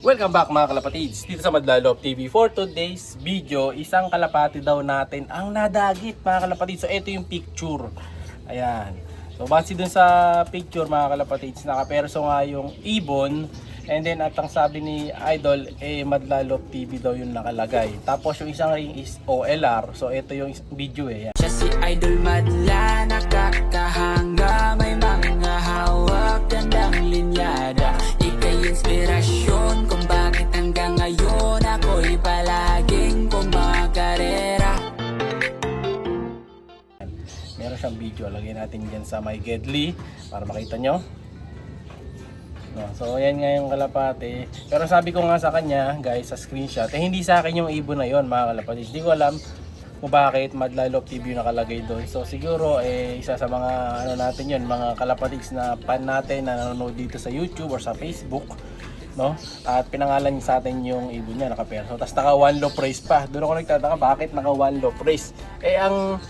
Welcome back mga kalapatids, dito sa Madlalop TV. For today's video, isang kalapati daw natin ang nadagit mga kalapatids. So ito yung picture. Ayan. So base dun sa picture mga kalapatids, nakaperso nga yung ibon. And then at ang sabi ni Idol, Madlalop TV daw yung nakalagay. Tapos yung isang ring is OLR. So ito yung video eh. Siya si Idol Madla, nakakahanga, may mga hawak, gandang linyada. Ika'y inspirasyon kung bakit hanggang ngayon ako'y palaging pumakarera. Meron siyang video, lagay natin dyan sa My Gedli para makita nyo. No, so ayan nga yung kalapate. Pero sabi ko nga sa kanya guys sa screenshot, hindi sa akin yung ibon na yon mga kalapate. Hindi ko alam kung bakit Madlalop TV yung nakalagay doon. So siguro isa sa mga ano natin yun, mga kalapatids na fan natin na nanonood dito sa YouTube or sa Facebook, no? At pinangalan niya sa atin yung ibon niya, naka-perso. Tapos naka one low price pa. Doon ako nagtataka bakit naka one low price. Ang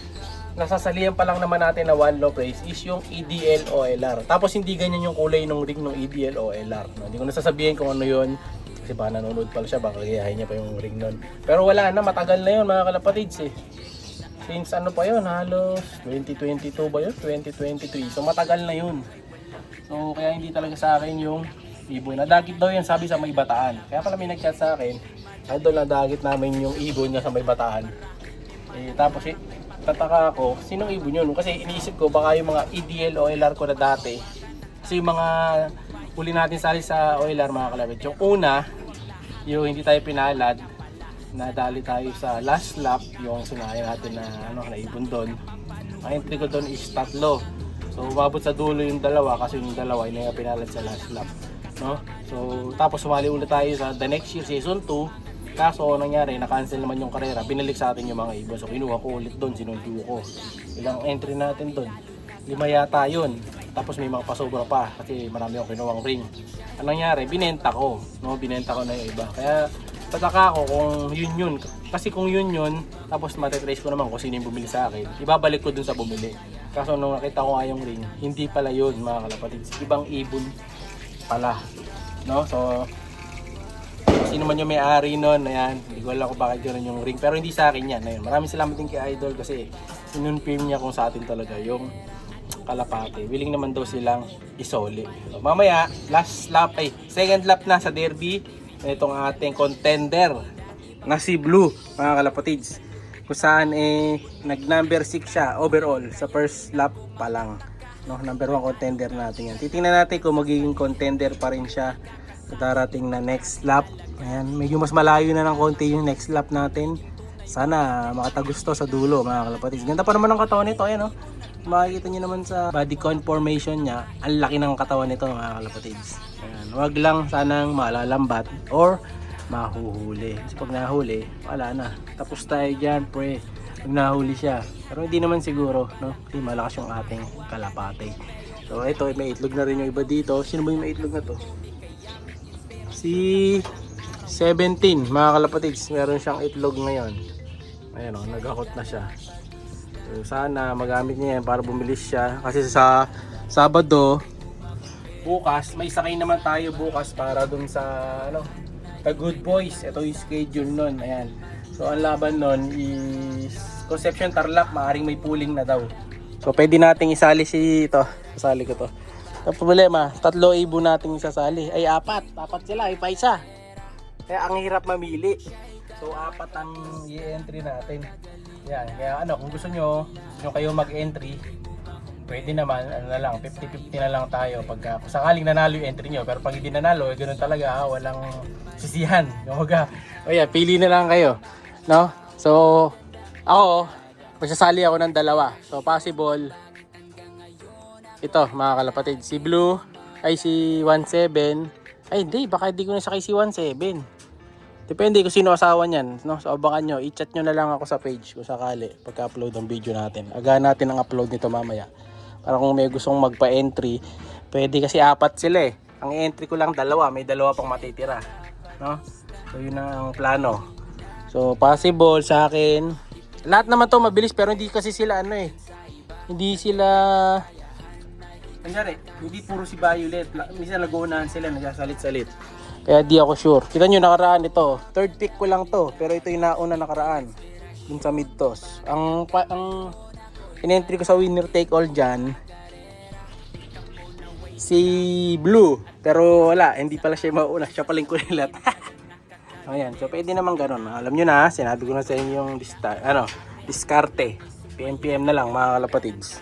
nasasalihan pa lang naman natin na one low price is yung EDL OLR. Tapos hindi ganyan yung kulay ng ring ng EDL OLR. No? Hindi ko nasasabihin kung ano yun. Kasi baka nanonood pala siya, baka gayahin niya pa yung ring nun. Pero wala na, matagal na yun mga kalapatids eh. Since ano pa yun, halos 2022 ba yun? 2023. So matagal na yun. So kaya hindi talaga sa akin yung ibon. Nadagit daw yan sabi sa May Bataan. Kaya pala may nag-chat sa akin, Idol, nadagit namin yung ibon na sa May Bataan. Tapos tataka ako, sinong ibon yun? Kasi iniisip ko baka yung mga EDL OLR ko na dati. Kasi yung mga huli natin sali sa OLR mga kalabit. Yung una, yung hindi tayo pinalad, nadali tayo sa last lap, yung sinaya natin na na ibon doon. Ang entry ko doon is 3. So umabot sa dulo yung dalawa kasi yung dalawa ay na pinalad sa last lap. No? So tapos sumali ulit tayo sa the next year, season 2. Kaso nangyari, na-cancel naman yung karera, binalik sa atin yung mga ibon. So kinuha ko ulit doon, sinundo ko. Ilang entry natin doon? 5 yata yun. Tapos may mga pasobra pa kasi marami akong kinuwang ring. Anong nangyari? Binenta ko. No? Binenta ko na yung iba. Kaya tataka ako kung yun. Kasi kung yun, tapos matitrace ko naman kung sino yung bumili sa akin, ibabalik ko dun sa bumili. Kaso nung nakita ko nga yung ring, hindi pala yun mga kalapatids. Ibang ibon pala. No? So sino man yung may-ari nun, ayan, hindi ko alam kung bakit gano'n yung ring, pero hindi sa akin yan. Ayun, maraming salamat din kay Idol kasi sinunfirm niya kung sa atin talaga yung kalapate. Willing naman daw silang isoli. So, mamaya, second lap na sa derby, itong ating contender na si Blue, mga kalapatids. Kung saan nag number 6 siya overall sa first lap pa lang. No, number 1 contender natin yan. Titingnan natin kung magiging contender pa rin siya sa darating na next lap. Ayan, medyo mas malayo na ng konti yung next lap natin. Sana makatagusto sa dulo mga kalapatids. Ganda pa naman ng katawan nito. Ayan, oh. Makikita nyo naman sa body conformation niya, ang laki ng katawan nito mga kalapatids. Ayan, wag lang sanang malalambat or mahuhuli. Kasi pag nahuli, wala na. Tapos tayo dyan, pre. Pag nahuli siya. Pero hindi naman siguro, no? Kasi malakas yung ating kalapate. So ito, may itlog na rin yung iba dito. Sino ba yung may itlog na to? Si 17 mga kalapatids, meron siyang itlog ngayon. Ayan o, nagakot na siya. So, sana magamit niya yan para bumilis siya. Kasi sa Sabado, bukas, may sakay naman tayo bukas para dun sa The Good Boys. Ito yung schedule nun. Ayan. So ang laban nun is Concepcion Tarlac, maaaring may pooling na daw. So pwede nating isali sasali ko to. Ang problema, 3 ibon nating isasali. Ay 4 sila, pa isa. Kaya ang hirap mamili. So 4 ang i-entry natin. Yan, kaya kung gusto nyo kayo mag-entry, pwede naman, na lang, 50-50 na lang tayo pagka kung sakaling nanalo yung entry nyo. Pero pag hindi nanalo, ganoon talaga, walang sisihan. O yan, pili na lang kayo. No? So, ako, magsasali ako ng 2. So possible, ito mga kalapatid, si Blue ay si 17. Ay hindi, baka hindi ko na sakay si 17. Depende kung sino asawa niyan, no? So abangan nyo, i-chat nyo na lang ako sa page kung sakali pagka-upload ng video natin. Agahan natin ang upload nito mamaya. Para kung may gustong magpa-entry, pwede kasi 4 sila eh. Ang entry ko lang 2, may 2 pang matitira, no? So yun ang plano. So possible sa akin, lahat naman to mabilis pero hindi kasi sila hindi sila Kunyari, hindi puro si Violet. Minsan nag-uunahan sila, nagsasalit-salit. Kaya di ako sure. Kita nyo nakaraan ito. Third pick ko lang to. Pero ito yung nauna nakaraan. Dun sa mid toss. Ang in-entry ko sa winner take all dyan, si Blue. Pero wala, hindi pala siya mauna. Siya paling kulilat. Ayan, so pwede naman ganun. Alam nyo na, sinabi ko na sa inyo yung diskarte. PM na lang mga kalapatids.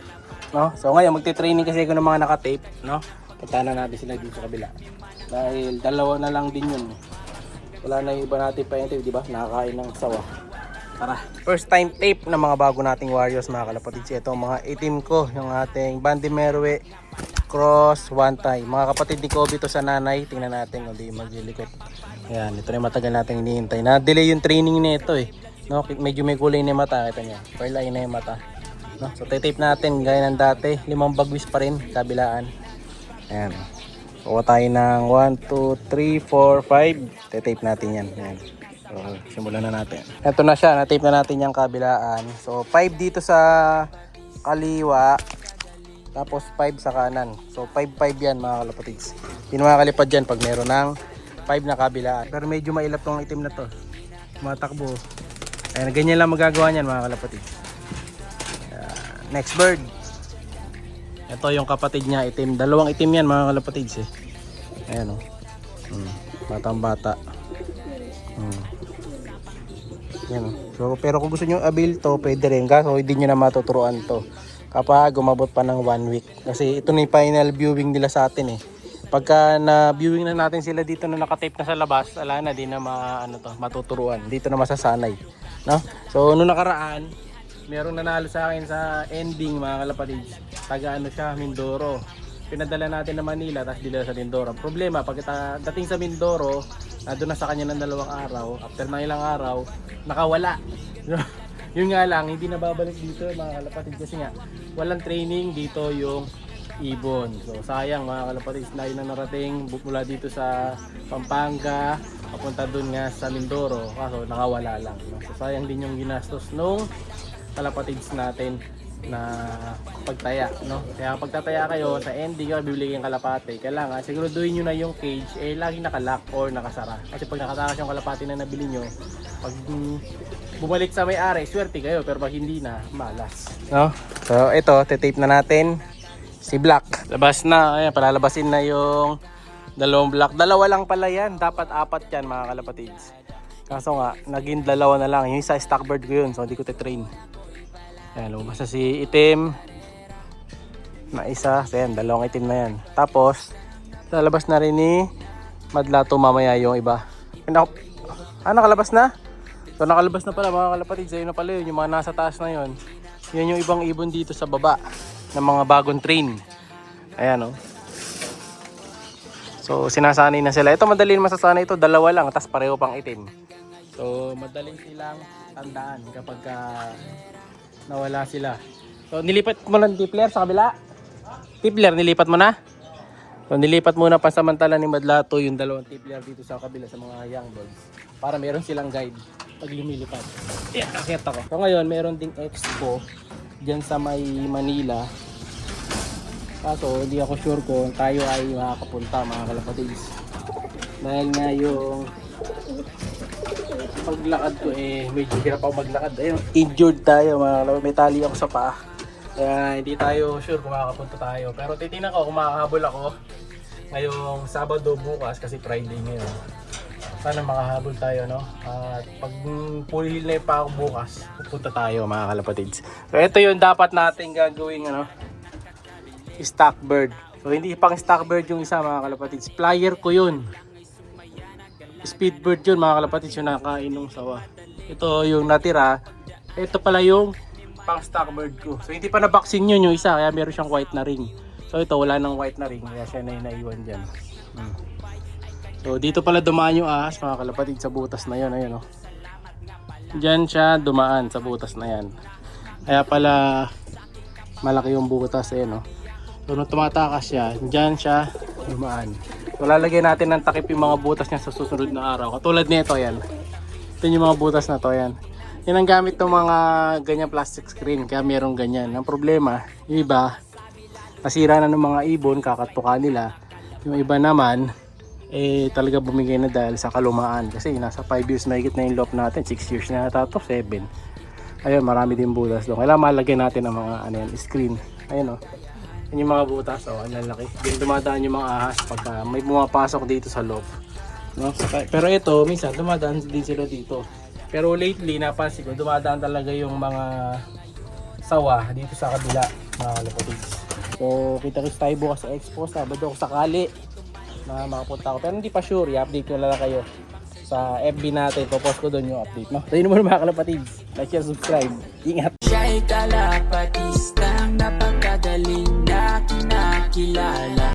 No? So ngayon, magti-training kasi ako ng mga naka-tape. No? Punta na natin sila dito sa kabila. Dahil dalawa na lang din yun. Wala na yung iba natin pa yung tape, di ba? Nakakain ng sawa. Tara. First time tape ng mga bago nating Warriors mga kalapatids. Ito mga itim ko, yung ating Bandy Merwe Cross One Tie. Mga kapatid ni Kobe to sa nanay. Tingnan natin kung di maglilikot. Ayan, ito na yung matagal natin hinihintay. Na-delay yung training nito eh. No, medyo may kulay na yung mata. Kita nyo, pearl eye na yung mata. No, so tape natin gaya ng dati. 5 bagwis pa rin, kabilaan. Ayan. Kuha tayo ng 1, 2, 3, 4, 5. Tape natin yan. Ayan. So, simulan na natin. Ito na siya, na-tape na natin yung kabilaan. So, 5 dito sa kaliwa. Tapos 5 sa kanan. So, 5-5 yan mga kalapatids. Hindi na makakalipad dyan pag meron ng 5 na kabilaan. Pero medyo mailap tong itim na to. Matakbo. Ayan, ganyan lang magagawa niyan mga kalapatids. Next bird. Ito yung kapatid niya, itim. Dalawang itim yan mga kalapatids eh. Ayan o. Batang bata. Yan o. So, pero kung gusto nyo avail to, pwede rin. Kaso hindi nyo na matuturuan to kapag umabot pa ng 1 week. Kasi ito na yung final viewing nila sa atin eh. Pagka na-viewing na natin sila dito na nakatape na sa labas, ala na, di na matuturuan. Dito na masasanay. No? So, nung nakaraan, merong nanalo sa akin sa ending mga kalapatids. Taga siya, Mindoro. Pinadala natin na Manila, tapos dila sa Mindoro. Problema, pag dating sa Mindoro, doon na sa kanya ng 2 araw. After ng ilang araw, nakawala. Yun nga lang, hindi nababalik dito mga kalapatids kasi nga, walang training dito yung ibon. So sayang mga kalapatids, layo na narating mula dito sa Pampanga papunta dun nga sa Mindoro, kaso nakawala lang. So sayang din yung ginastos nung kalapatids natin na pagtaya, no? Kaya kapag tataya kayo sa ending, bibili kayong kalapate, kailangan siguraduhin nyo na yung cage laging nakalock or nakasara. Kasi pag nakatakas yung kalapate na nabili nyo, pag bumalik sa may-ari, swerte kayo, pero pag hindi na, malas. No? So ito, titape na natin si Black. Labas na, ayan, palalabasin na yung 2 black. 2 lang pala yan, dapat 4 yan mga kalapatids. Kaso nga, naging 2 na lang. Yung isa stock bird ko yun, so hindi ko titrain. Ayan, lumabas na si itim na isa. So yan, 2 itim na yan. Tapos, lalabas na rin ni Madlato mamaya yung iba. Nakalabas na? So nakalabas na pala mga kalapatids. Ayun na pala yun, yung mga nasa taas na yun. Yan yung ibang ibon dito sa baba ng mga bagong train. Ayan o. So sinasanay na sila. Ito madaling masasanay ito, 2 lang, tapos pareho pang itim. So madaling silang tandaan kapag nawala sila. So nilipat mo ng tipler sa kabila? Tipler nilipat mo na? So nilipat muna pansamantala ni Madlato yung 2 tipler dito sa kabila sa mga young birds para meron silang guide pag lumilipad. Yan, akit ako. So ngayon meron ding expo dyan sa may Manila. Kaso hindi ako sure kung tayo ay makakapunta mga kalapatids. Dahil nga yung paglakad ko medyo hirap ako maglakad. Ayun, injured tayo mga kalapatids. May tali ako sa paa. Kaya hindi tayo sure kung makakapunta tayo. Pero titingnan ko kung makakahabol ako ngayong Sabado bukas kasi Friday ngayon. Sana makahabol tayo, no? At pag full na pa ako bukas, pupunta tayo mga kalapatids. So ito yung dapat natin gagawin, stock bird. So hindi pang stock bird yung isa mga kalapatids. Flyer ko yun. Speed bird yun mga kalapatids, yung nakain ng sawa. Ito yung natira. Ito pala yung pang stock bird ko. So hindi pa na-vaccine yun yung isa, kaya meron siyang white na ring. So ito wala nang white na ring, kaya siya na yung naiwan dyan. So dito pala dumaan yung ahas mga kalapatids sa butas na yun. Ayun, Diyan siya dumaan sa butas na yan. Kaya pala malaki yung butas. Ayun, So nung tumatakas siya, diyan siya dumaan. So lalagyan natin ng takip yung mga butas niya sa susunod na araw. Katulad nito, yan. Ito yung mga butas na to, yan. Yan ang gamit ng mga ganyang plastic screen, kaya merong ganyan. Ang problema, yung iba nasira na ng mga ibon, kakatuka nila. Yung iba naman talaga bumigay na dahil sa kalumaan. Kasi nasa 5 years mahigit na yung loft natin, 6 years na yata to, 7. Ayun, marami din butas doon. Kailangan malagyan natin ng mga screen. Ayun yun yung mga butas, ang lalaki. Diyan dumadaan yung mga ahas pagka may pumapasok dito sa loft. No? Pero ito, minsan dumadaan din sila dito. Pero lately, napansin ko, dumadaan talaga yung mga sawa dito sa kabila, mga kalapatids. So, kita-kits tayo bukas sa Expo, Sabado kung sakali na makapunta ako. Pero hindi pa sure, i-update ko lang kayo sa FB natin. Popost ko doon yung update. No? Tayo naman mga kalapatids. Like and subscribe. Ingat! Siya'y kalapatistang napakagaling na kinakilala.